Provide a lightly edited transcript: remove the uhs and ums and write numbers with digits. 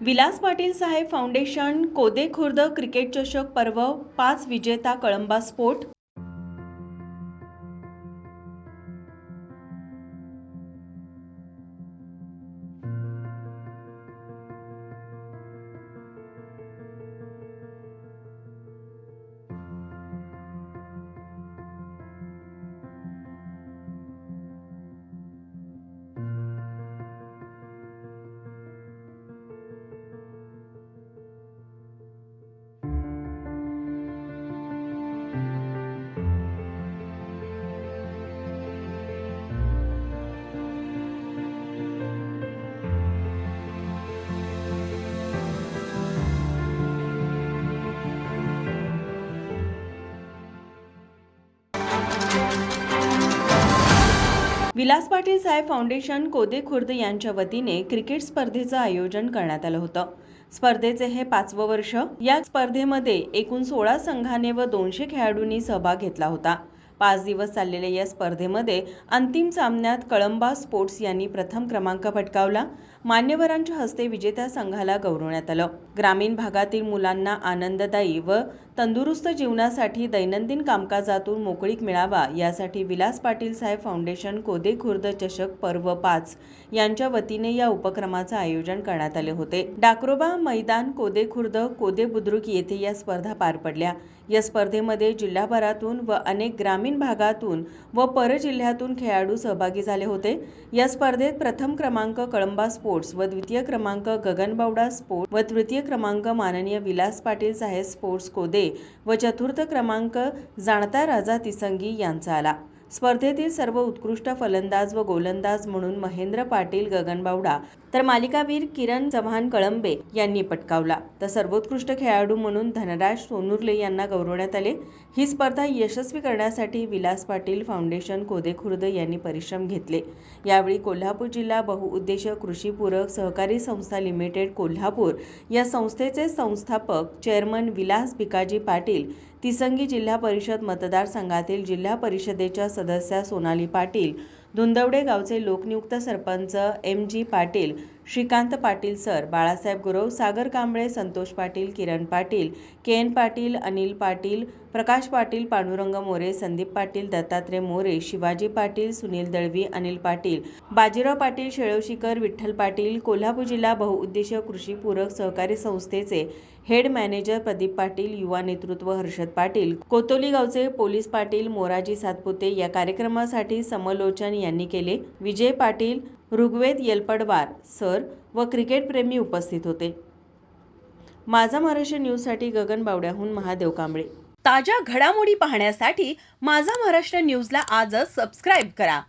विलास पाटील साहेब foundation कोदे Khurd cricket चषक पर्व 5 विजेता कळंबा स्पोर्ट। विलास पाटील साहेब फाउंडेशन कोदे खुर्द यांच्या वतीने क्रिकेट स्पर्धेचं आयोजन करण्यात आलं होतं। स्पर्धेचे हे 5वं वर्ष। या स्पर्धेमध्ये एकूण 16 संघाने व 200 खेळाडूंनी सहभाग घेतला होता। 5 दिवस चाललेल्या या स्पर्धेमध्ये अंतिम सामन्यात कळंबा स्पोर्ट्स यांनी प्रथम क्रमांक पटकावला। मान्यवरांच्या हस्ते विजेत्या संघाला गौरवण्यात आलं। ग्रामीण भागातील मुलांना आनंददायी व तंदुरुस्त जीवनासाठी दैनंदिन कामकाजातून मोकळीक मिळावा यासाठी विलास पाटील साहेब फाउंडेशन कोदे खुर्द चषक पर्व 5 यांच्या वतीने या उपक्रमाचं आयोजन करण्यात आले होते। डाकरोबा मैदान कोदे खुर्द कोदे बुद्रुक येथे या स्पर्धा पार पडल्या। या स्पर्धेमध्ये जिल्हाभरातून व अनेक ग्रामीण भागातून व परजिल्ह्यातून खेळाडू सहभागी झाले होते। या स्पर्धेत प्रथम क्रमांक कळंबा स्पोर्ट्स व द्वितीय क्रमांक गगनबावडा स्पोर्ट्स व तृतीय क्रमांक माननीय विलास पाटील साहेब स्पोर्ट्स कोदे व चतुर्थ क्रमांक जाणता राजा तिसंगी यांचा आला। स्पर्धेतील सर्व उत्कृष्ट फलंदाज व गोलंदाज म्हणून महेंद्र पाटील गगनबावडा तर मालिकावीर किरण चव्हाण कळंबे यांनी पटकावला, तर सर्वोत्कृष्ट खेळाडू म्हणून धनराज सोनुर्ले यांना गौरवण्यात आले। ही स्पर्धा यशस्वी करण्यासाठी विलास पाटील फाउंडेशन कोदे खुर्द यांनी परिश्रम घेतले। यावेळी कोल्हापूर जिल्हा बहुउद्देशीय कृषी पूरक सहकारी संस्था लिमिटेड कोल्हापूर या संस्थेचे संस्थापक चेअरमन विलास भिकाजी पाटील, तिसंगी जिल्हा परिषद मतदारसंघातील जिल्हा परिषदेच्या सदस्या सोनाली पाटील, धुंदवडे गावचे लोकनियुक्त सरपंच MG पाटील, श्रीकांत पाटील सर, बाळासाहेब गुरव, सागर कांबळे, संतोष पाटील, किरण पाटील, KN पाटील, अनिल पाटील, प्रकाश पाटील, पांडुरंग मोरे, संदीप पाटील, दत्तात्रय मोरे, शिवाजी पाटील, सुनील दळवी, अनिल पाटील, बाजीराव पाटील, शेळवशीकर, विठ्ठल पाटील, कोल्हापूर जिल्हा बहुउद्देशीय कृषी पूरक सहकारी संस्थेचे हेड मॅनेजर प्रदीप पाटील, युवा नेतृत्व हर्षद पाटील, कोतोली गावचे पोलीस पाटील, मोराजी सातपुते या कार्यक्रमासाठी समलोचन यांनी केले। विजय पाटील, ऋग्वेद येलपडवार सर व क्रिकेट प्रेमी उपस्थित होते। माझा महाराष्ट्र न्यूजसाठी गगनबावड्याहून महादेव कांबळे। ताज्या घडामोडी पाहण्यासाठी माझा महाराष्ट्र न्यूजला आजच सबस्क्राईब करा।